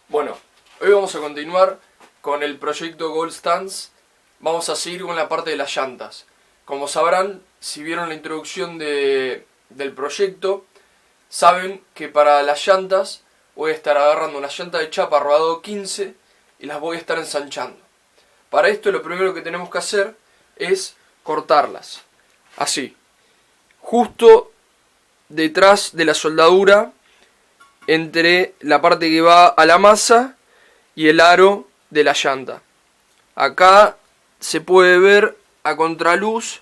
Bueno, hoy vamos a continuar con el proyecto Gold Stance. Vamos a seguir con la parte de las llantas. Como sabrán, si vieron la introducción del proyecto, saben que para las llantas voy a estar agarrando una llanta de chapa rodado 15 y las voy a estar ensanchando. Para esto lo primero que tenemos que hacer es cortarlas, así, justo detrás de la soldadura, entre la parte que va a la masa y el aro de la llanta. Acá se puede ver a contraluz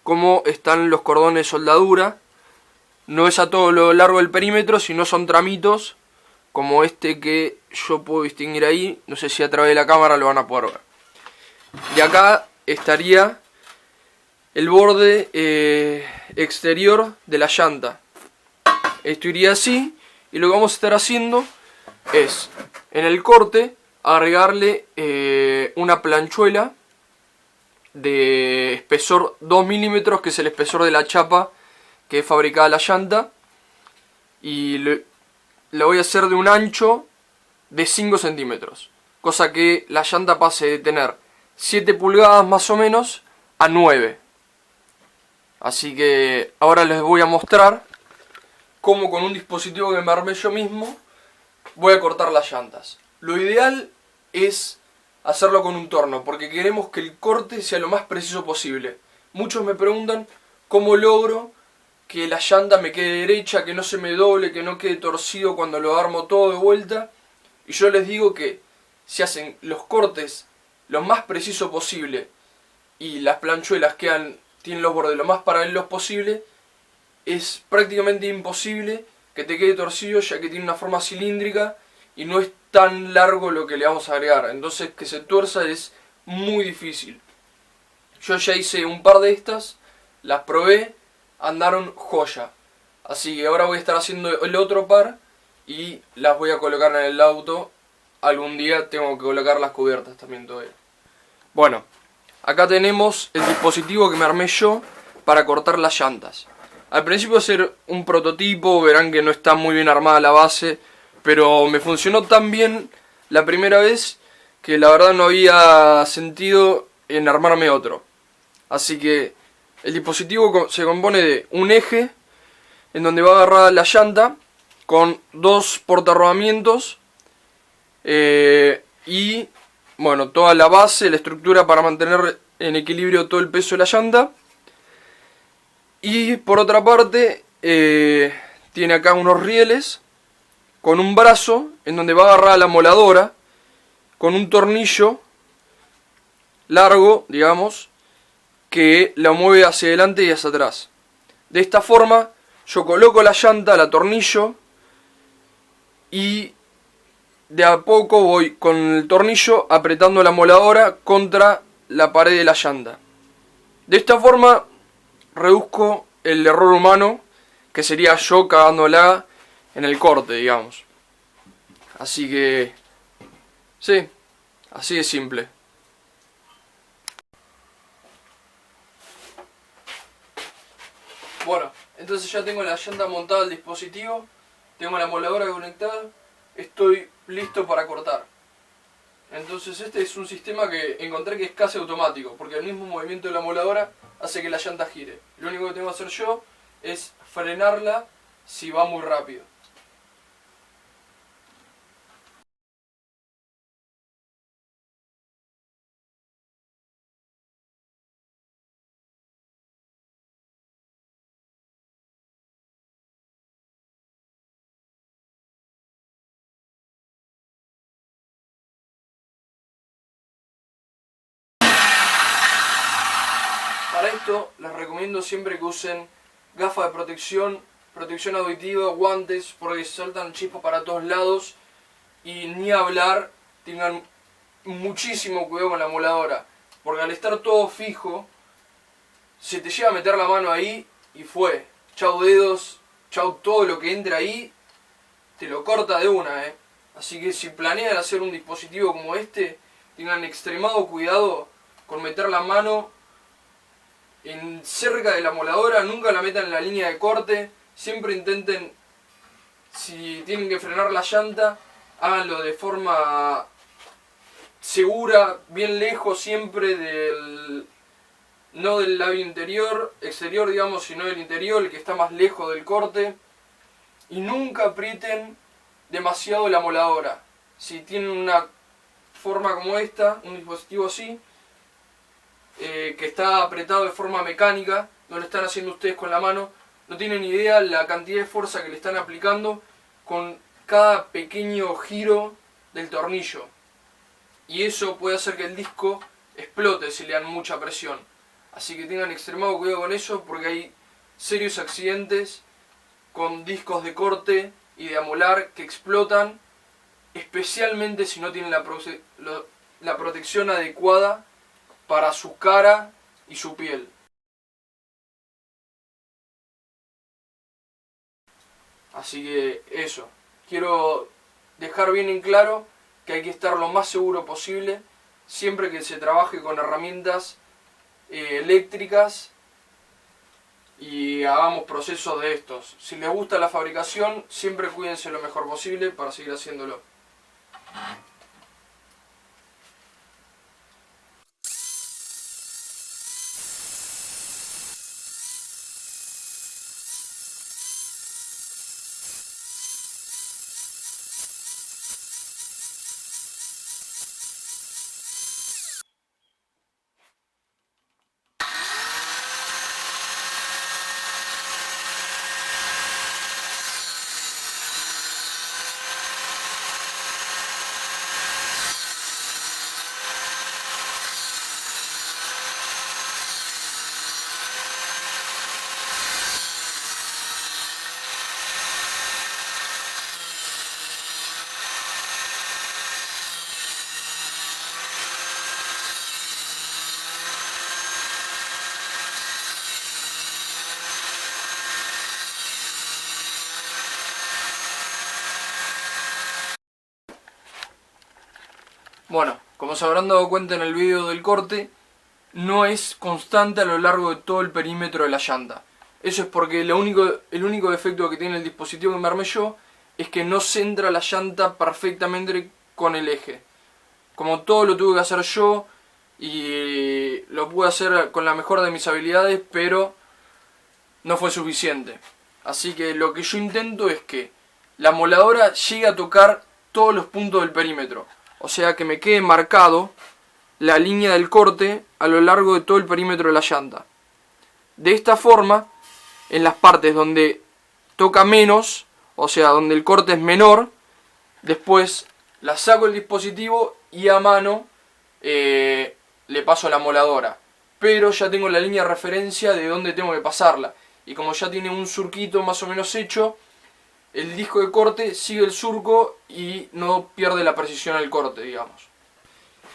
cómo están los cordones de soldadura. No es a todo lo largo del perímetro, sino son tramitos como este que yo puedo distinguir ahí. No sé si a través de la cámara lo van a poder ver. Y acá estaría el borde exterior de la llanta. Esto iría así, y lo que vamos a estar haciendo es, en el corte, agregarle una planchuela de espesor 2 milímetros, que es el espesor de la chapa que es fabricada la llanta, y la voy a hacer de un ancho de 5 centímetros, cosa que la llanta pase de tener 7 pulgadas más o menos a 9. Así que ahora les voy a mostrar cómo con un dispositivo que me armé yo mismo voy a cortar las llantas. Lo ideal es hacerlo con un torno, porque queremos que el corte sea lo más preciso posible. Muchos me preguntan cómo logro que la llanta me quede derecha, que no se me doble, que no quede torcido cuando lo armo todo de vuelta. Y yo les digo que si hacen los cortes lo más preciso posible y las planchuelas tienen los bordes lo más paralelos posible, es prácticamente imposible que te quede torcido, ya que tiene una forma cilíndrica y no es tan largo lo que le vamos a agregar. Entonces que se tuerza es muy difícil. Yo ya hice un par de estas, las probé, andaron joya. Así que ahora voy a estar haciendo el otro par y las voy a colocar en el auto. Algún día tengo que colocar las cubiertas también todavía. Bueno, acá tenemos el dispositivo que me armé yo para cortar las llantas. Al principio va a ser un prototipo, verán que no está muy bien armada la base, pero me funcionó tan bien la primera vez que la verdad no había sentido en armarme otro. Así que el dispositivo se compone de un eje en donde va agarrada la llanta con 2 portarrodamientos y bueno, toda la base, la estructura para mantener en equilibrio todo el peso de la llanta. Y por otra parte tiene acá unos rieles con un brazo en donde va agarrada la moladora con un tornillo largo, digamos, que la mueve hacia adelante y hacia atrás. De esta forma yo coloco la llanta, la atornillo y de a poco voy con el tornillo apretando la moladora contra la pared de la llanta. De esta forma reduzco el error humano, que sería yo cagándola en el corte, digamos. Así que sí, así de simple. Bueno, entonces ya tengo la llanta montada al dispositivo, tengo la moladora conectada, estoy listo para cortar. Entonces este es un sistema que encontré que es casi automático, porque el mismo movimiento de la moladora hace que la llanta gire. Lo único que tengo que hacer yo es frenarla si va muy rápido. Para esto les recomiendo siempre que usen gafas de protección, protección auditiva, guantes, porque saltan chispas para todos lados. Y ni hablar, tengan muchísimo cuidado con la moladora, porque al estar todo fijo, se te llega a meter la mano ahí y fue. Chau dedos, chau todo lo que entra ahí, te lo corta de una, Así que si planean hacer un dispositivo como este, tengan extremado cuidado con meter la mano cerca de la moladora, nunca la metan en la línea de corte, siempre intenten, si tienen que frenar la llanta, háganlo de forma segura, bien lejos siempre no del labio exterior digamos, sino del interior, el que está más lejos del corte. Y nunca aprieten demasiado la moladora. Si tienen una forma como esta, un dispositivo así, que está apretado de forma mecánica, no lo están haciendo ustedes con la mano, no tienen idea la cantidad de fuerza que le están aplicando con cada pequeño giro del tornillo. Y eso puede hacer que el disco explote si le dan mucha presión. Así que tengan extremado cuidado con eso, porque hay serios accidentes con discos de corte y de amolar que explotan, especialmente si no tienen la protección adecuada para su cara y su piel. Así que eso, quiero dejar bien en claro que hay que estar lo más seguro posible siempre que se trabaje con herramientas eléctricas y hagamos procesos de estos. Si les gusta la fabricación, siempre cuídense lo mejor posible para seguir haciéndolo. Bueno, como se habrán dado cuenta en el vídeo del corte, no es constante a lo largo de todo el perímetro de la llanta. Eso es porque el único defecto que tiene el dispositivo que me armé yo es que no centra la llanta perfectamente con el eje. Como todo lo tuve que hacer yo y lo pude hacer con la mejor de mis habilidades, pero no fue suficiente. Así que lo que yo intento es que la moladora llegue a tocar todos los puntos del perímetro. O sea, que me quede marcado la línea del corte a lo largo de todo el perímetro de la llanta. De esta forma, en las partes donde toca menos, o sea, donde el corte es menor, después la saco el dispositivo y a mano le paso la moladora. Pero ya tengo la línea de referencia de dónde tengo que pasarla. Y como ya tiene un surquito más o menos hecho, el disco de corte sigue el surco y no pierde la precisión al corte, digamos.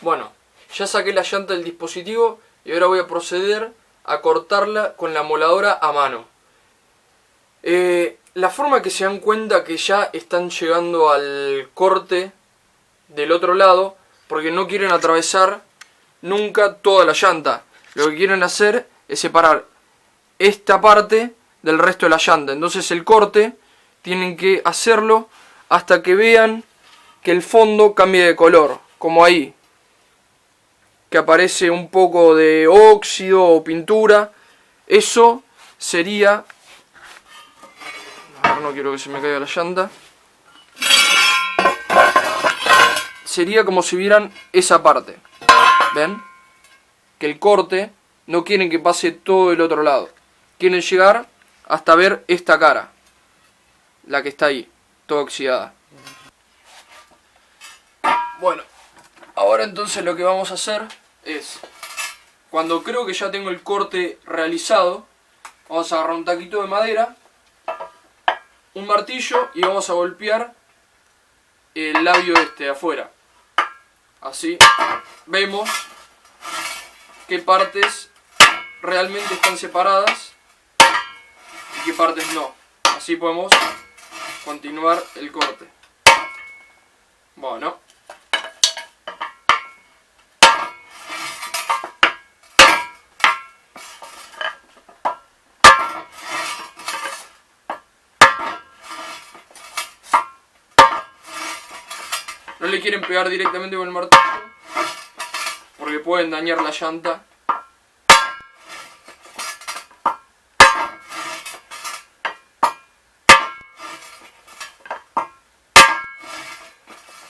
Bueno, ya saqué la llanta del dispositivo y ahora voy a proceder a cortarla con la moladora a mano. La forma que se dan cuenta que ya están llegando al corte del otro lado, porque no quieren atravesar nunca toda la llanta. Lo que quieren hacer es separar esta parte del resto de la llanta. Entonces el corte tienen que hacerlo hasta que vean que el fondo cambie de color, como ahí, que aparece un poco de óxido o pintura. Eso sería, no quiero que se me caiga la llanta, sería como si vieran esa parte. ¿Ven? Que el corte no quieren que pase todo el otro lado, quieren llegar hasta ver esta cara, la que está ahí, toda oxidada. Bueno, ahora entonces lo que vamos a hacer es, cuando creo que ya tengo el corte realizado, vamos a agarrar un taquito de madera, un martillo y vamos a golpear el labio de afuera. Así vemos qué partes realmente están separadas y qué partes no. Así podemos continuar el corte. Bueno. No le quieren pegar directamente con el martillo porque pueden dañar la llanta.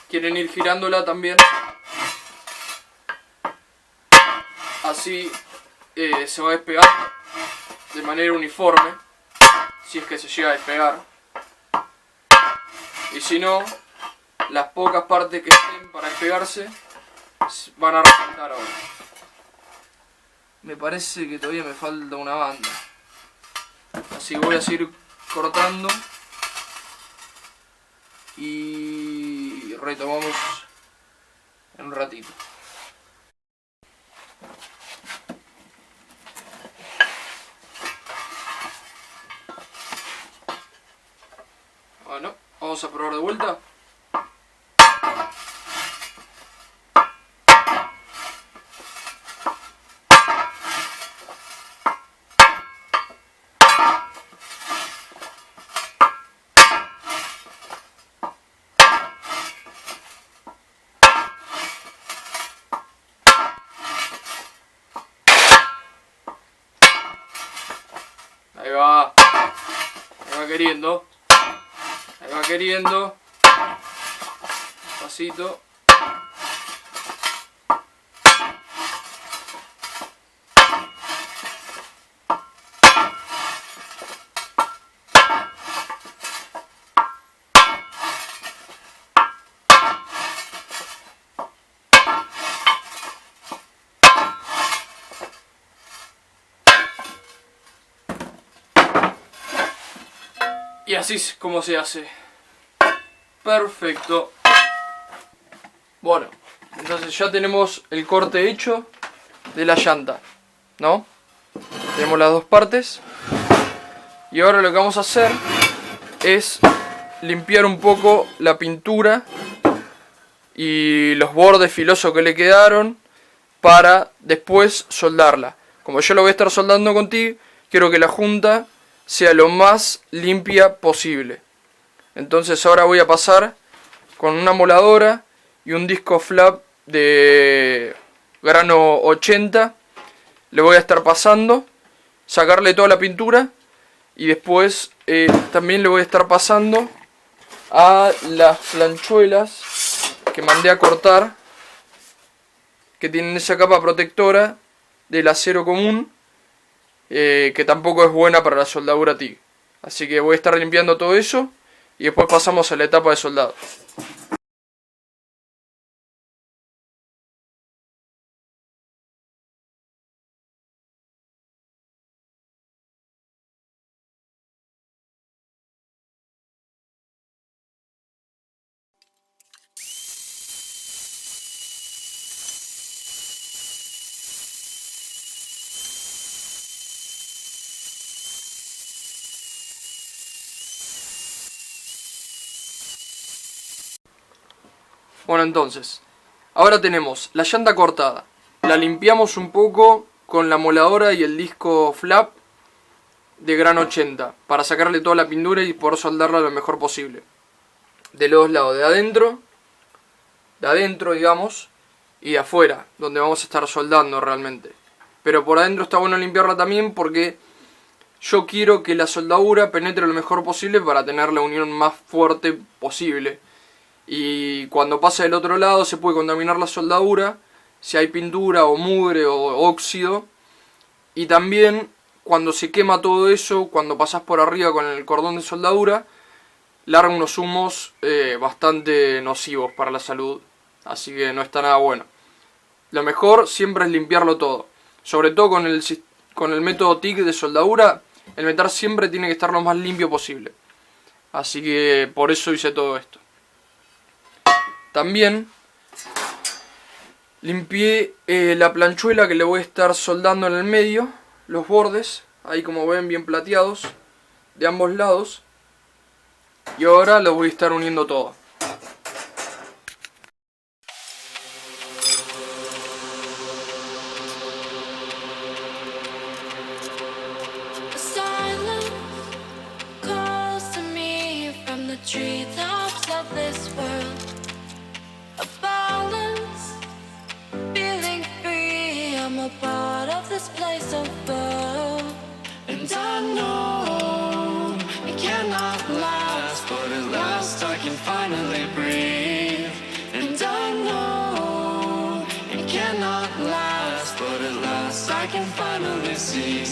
Quieren ir girándola también. Así se va a despegar de manera uniforme, si es que se llega a despegar. Y si no, las pocas partes que estén para despegarse van a reventar ahora. Me parece que todavía me falta una banda. Así que voy a seguir cortando. Y retomamos en un ratito. Bueno, vamos a probar de vuelta. Ahí va. Ahí va queriendo. Ahí va queriendo. Pasito. Y así es como se hace. Perfecto. Bueno, entonces ya tenemos el corte hecho de la llanta, ¿no? Tenemos las dos partes. Y ahora lo que vamos a hacer es limpiar un poco la pintura y los bordes filosos que le quedaron para después soldarla. Como yo lo voy a estar soldando contigo, quiero que la junta sea lo más limpia posible. Entonces ahora voy a pasar con una moladora y un disco flap de grano 80. Le voy a estar pasando, sacarle toda la pintura y después también le voy a estar pasando a las planchuelas que mandé a cortar, que tienen esa capa protectora del acero común, que tampoco es buena para la soldadura TIG. Así que voy a estar limpiando todo eso y después pasamos a la etapa de soldado. Bueno, entonces, ahora tenemos la llanta cortada. La limpiamos un poco con la moladora y el disco flap de grano 80 para sacarle toda la pintura y poder soldarla lo mejor posible. De los dos lados, de adentro digamos, y de afuera, donde vamos a estar soldando realmente. Pero por adentro está bueno limpiarla también porque yo quiero que la soldadura penetre lo mejor posible para tener la unión más fuerte posible. Y cuando pasa del otro lado se puede contaminar la soldadura si hay pintura o mugre o óxido. Y también cuando se quema todo eso, cuando pasas por arriba con el cordón de soldadura, larga unos humos bastante nocivos para la salud. Así que no está nada bueno. Lo mejor siempre es limpiarlo todo. Sobre todo con el método TIG de soldadura, el metal siempre tiene que estar lo más limpio posible. Así que por eso hice todo esto. También limpié la planchuela que le voy a estar soldando en el medio, los bordes, ahí como ven bien plateados, de ambos lados. Y ahora lo voy a estar uniendo todo. place above. And I know it cannot last, but at last I can finally breathe. And I know it cannot last, but at last I can finally see.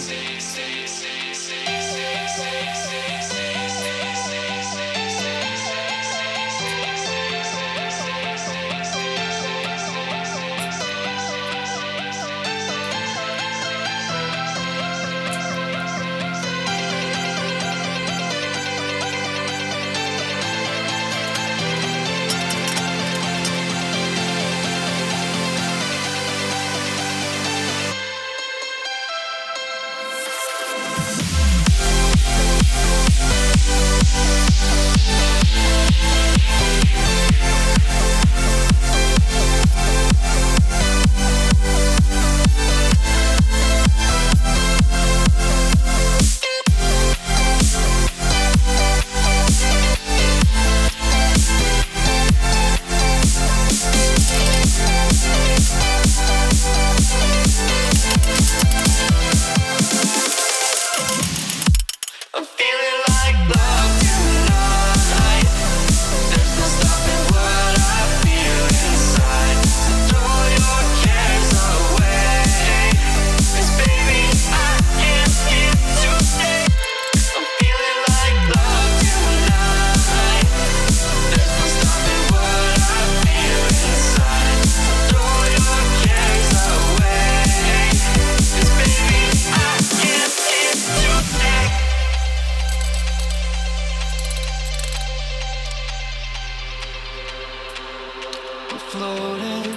Floating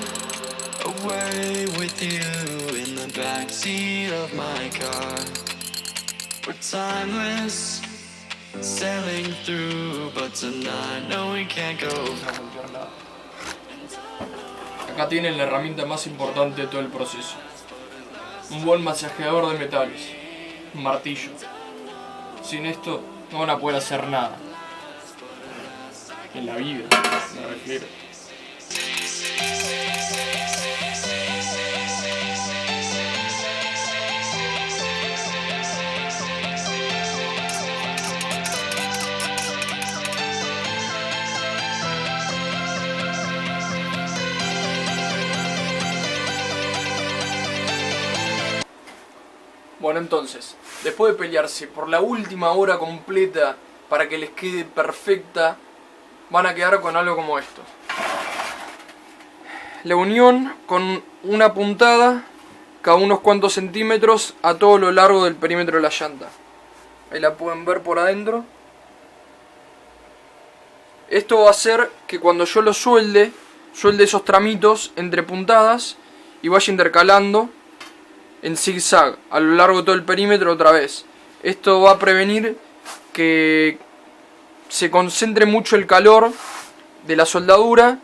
away with you in the backseat of my car. We're timeless, sailing through, but tonight no we can't go. Acá tienen la herramienta más importante de todo el proceso. Un buen masajeador de metales, un martillo. Sin esto no van a poder hacer nada. En la vida, me refiero. Bueno, entonces, después de pelearse por la última hora completa para que les quede perfecta, van a quedar con algo como esto. La unión con una puntada cada unos cuantos centímetros a todo lo largo del perímetro de la llanta. Ahí la pueden ver por adentro. Esto va a hacer que cuando yo lo suelde esos tramitos entre puntadas y vaya intercalando en zigzag a lo largo de todo el perímetro otra vez. Esto va a prevenir que se concentre mucho el calor de la soldadura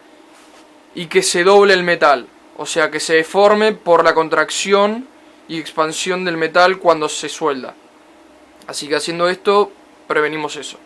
y que se doble el metal, o sea que se deforme por la contracción y expansión del metal cuando se suelda. Así que haciendo esto prevenimos eso.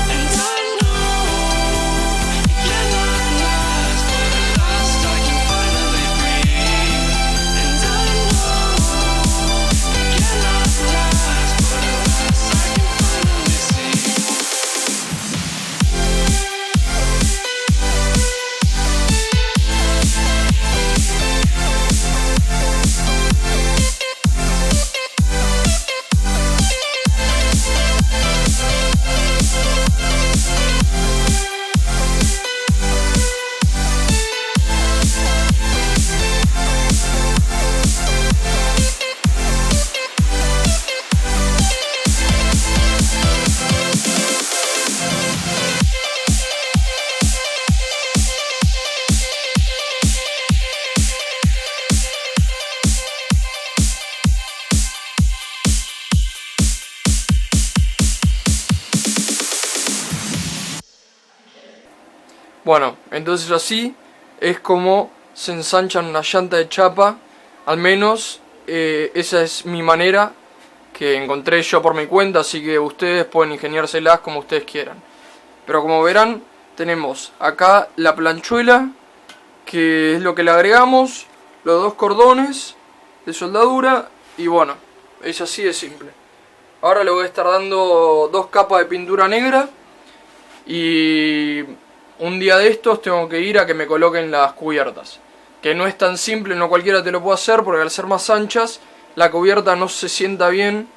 And I know Bueno, entonces así es como se ensanchan una llanta de chapa. Al menos esa es mi manera que encontré yo por mi cuenta, así que ustedes pueden ingeniárselas como ustedes quieran. Pero como verán, tenemos acá la planchuela, que es lo que le agregamos, los dos cordones de soldadura y bueno, es así de simple. Ahora le voy a estar dando 2 capas de pintura negra y un día de estos tengo que ir a que me coloquen las cubiertas. Que no es tan simple, no cualquiera te lo puede hacer porque al ser más anchas la cubierta no se sienta bien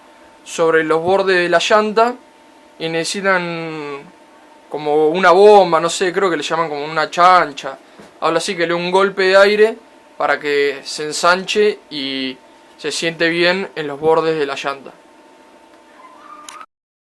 sobre los bordes de la llanta y necesitan como una bomba, no sé, creo que le llaman como una chancha, habla así, que le dé un golpe de aire para que se ensanche y se siente bien en los bordes de la llanta.